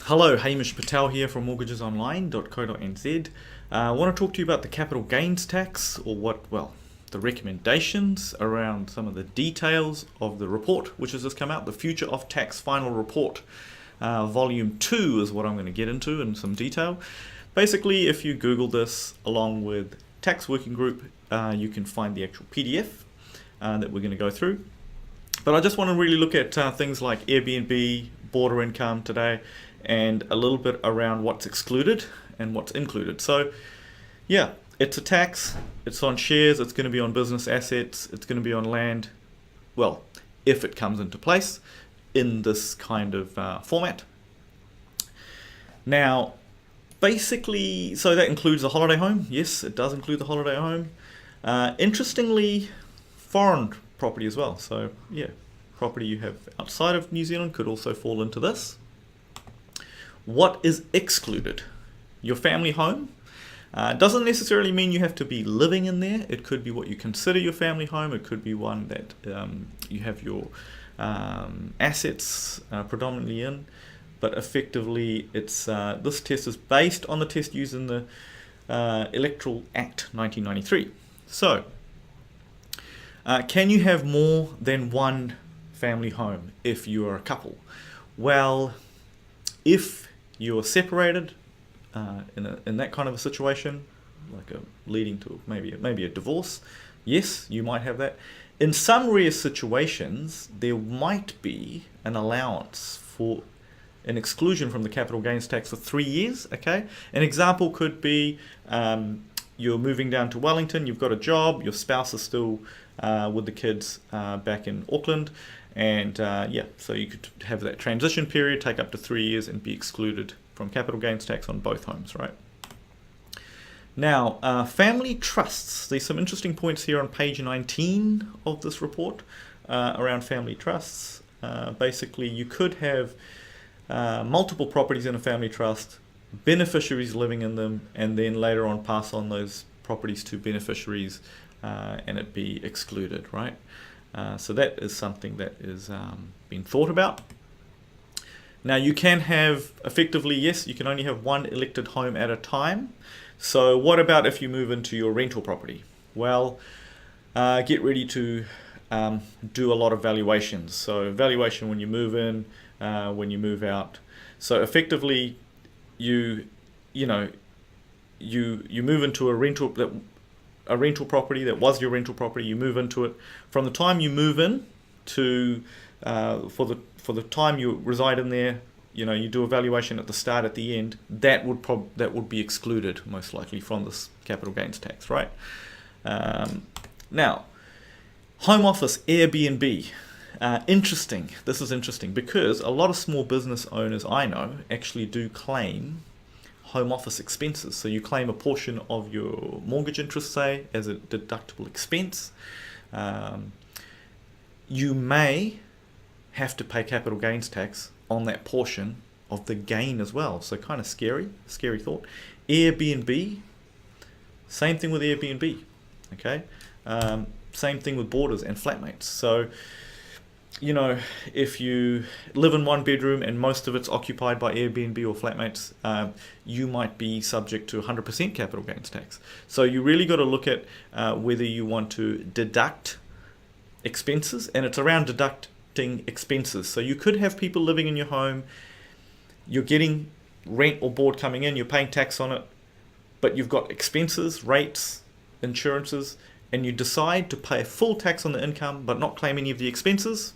Hello, Hamish Patel here from mortgagesonline.co.nz. I want to talk to you about the capital gains tax, or the recommendations around some of the details of the report, which has just come out, the Future of Tax Final Report. Volume 2 is what I'm going to get into in some detail. Basically, if you Google this along with Tax Working Group, you can find the actual PDF that we're going to go through. But I just want to really look at things like Airbnb, border income today, and a little bit around what's excluded and what's included. So yeah, it's a tax, it's on shares, it's going to be on business assets, it's going to be on land, well, if it comes into place in this kind of format. Now, basically, so that includes the holiday home. Yes, it does include the holiday home. Interestingly, foreign property as well. So yeah, property you have outside of New Zealand could also fall into this. What is excluded? Your family home. Doesn't necessarily mean you have to be living in there. It could be what you consider your family home. It could be one that you have your assets predominantly in. But effectively, it's this test is based on the test used in the Electoral Act 1993. So, can you have more than one family home if you are a couple? Well, if you're separated in that kind of a situation, like leading to maybe a divorce, yes, you might have that. In some rare situations, there might be an allowance for an exclusion from the capital gains tax for 3 years. Okay, an example could be you're moving down to Wellington, you've got a job, your spouse is still with the kids back in Auckland, and so you could have that transition period take up to 3 years and be excluded from capital gains tax on both homes, right? Now, family trusts. There's some interesting points here on page 19 of this report around family trusts. Basically, you could have multiple properties in a family trust, beneficiaries living in them, and then later on pass on those properties to beneficiaries and it be excluded, right? So that is something that is being thought about. Now you can have, effectively, yes, you can only have one elected home at a time. So what about if you move into your rental property? Well, get ready to do a lot of valuations. So valuation when you move in, when you move out. So effectively, you move into a rental property that was your rental property. You move into it. From the time you move in to for the time you reside in there, you do a valuation at the start, at the end. That would be excluded most likely from this capital gains tax, right? Now, home office, Airbnb. Interesting. This is interesting because a lot of small business owners I know actually do claim home office expenses. So you claim a portion of your mortgage interest, say, as a deductible expense. You may have to pay capital gains tax on that portion of the gain as well. So kind of scary thought. Airbnb, same thing with Airbnb. Okay, same thing with borders and flatmates. So if you live in one bedroom and most of it's occupied by Airbnb or flatmates, you might be subject to 100% capital gains tax. So you really got to look at whether you want to deduct expenses, and it's around deducting expenses. So you could have people living in your home, you're getting rent or board coming in, you're paying tax on it, but you've got expenses, rates, insurances, and you decide to pay full tax on the income but not claim any of the expenses,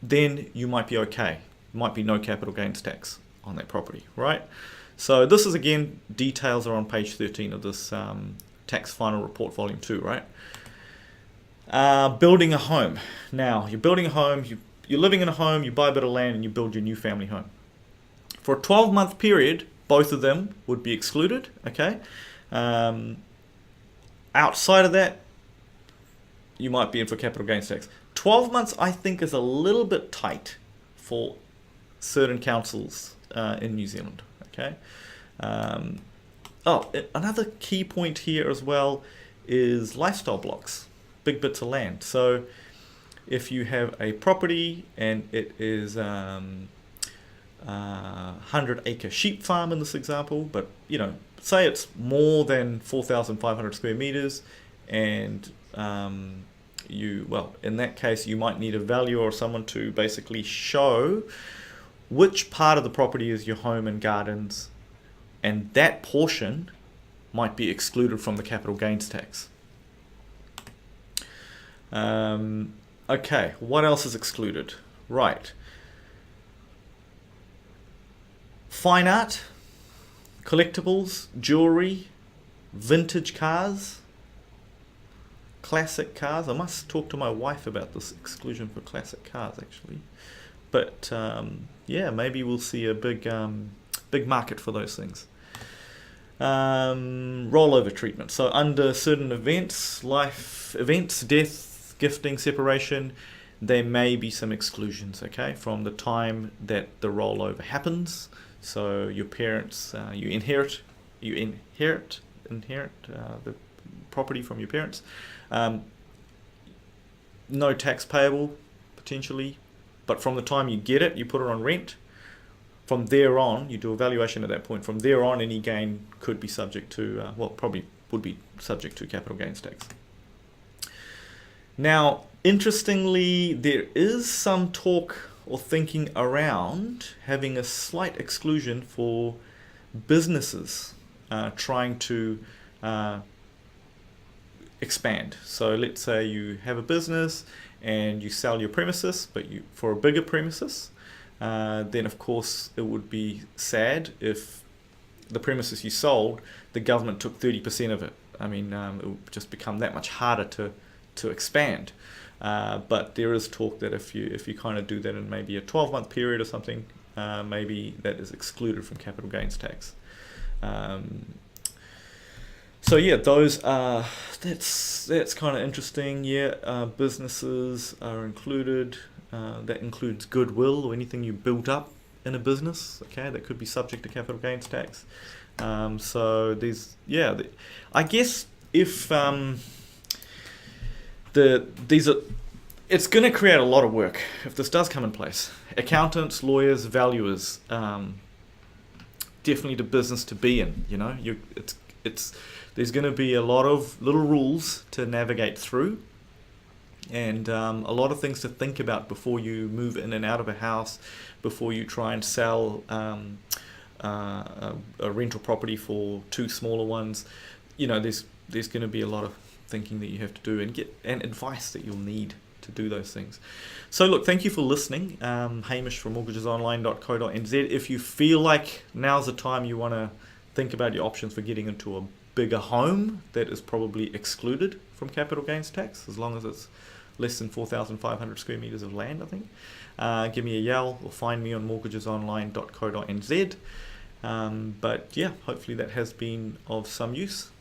then you might be okay. Might be no capital gains tax on that property, right? So this is, again, details are on page 13 of this tax final report, volume 2, right? Building a home. Now, you're building a home, you're living in a home, you buy a bit of land and you build your new family home. For a 12-month period, both of them would be excluded, okay? Outside of that, you might be in for capital gains tax. 12 months, I think, is a little bit tight for certain councils in New Zealand, okay? Another key point here as well is lifestyle blocks, big bits of land. So if you have a property and it is 100-acre sheep farm in this example, but say it's more than 4,500 square meters, and in that case you might need a valuer or someone to basically show which part of the property is your home and gardens, and that portion might be excluded from the capital gains tax. Okay, what else is excluded? Right. Fine art, collectibles, jewelry, vintage cars, classic cars. I must talk to my wife about this exclusion for classic cars, actually. But yeah, maybe we'll see a big market for those things. Rollover treatment. So under certain events, life events, death, gifting, separation, there may be some exclusions, okay, from the time that the rollover happens. So your parents, you inherit the property from your parents. No tax payable, potentially, but from the time you get it, you put it on rent. From there on, you do a valuation at that point. From there on, any gain could be subject to, probably would be subject to capital gains tax. Now, interestingly, there is some talk or thinking around having a slight exclusion for businesses trying to expand. So let's say you have a business and you sell your premises, but for a bigger premises, then of course it would be sad if the premises you sold, the government took 30% of it. I mean, it would just become that much harder to expand. But there is talk that if you kind of do that in maybe a 12-month period or something, maybe that is excluded from capital gains tax. So yeah, those are that's kind of interesting. Yeah, businesses are included. That includes goodwill or anything you built up in a business. Okay, that could be subject to capital gains tax. So there's I guess if it's going to create a lot of work if this does come in place. Accountants, lawyers, valuers, definitely the business to be in. There's going to be a lot of little rules to navigate through, and a lot of things to think about before you move in and out of a house, before you try and sell a rental property for two smaller ones. There's going to be a lot of thinking that you have to do and advice that you'll need to do those things. So look, thank you for listening. Hamish from mortgagesonline.co.nz. If you feel like now's the time you want to think about your options for getting into a bigger home that is probably excluded from capital gains tax, as long as it's less than 4,500 square meters of land, I think, give me a yell or find me on mortgagesonline.co.nz. But yeah, hopefully that has been of some use.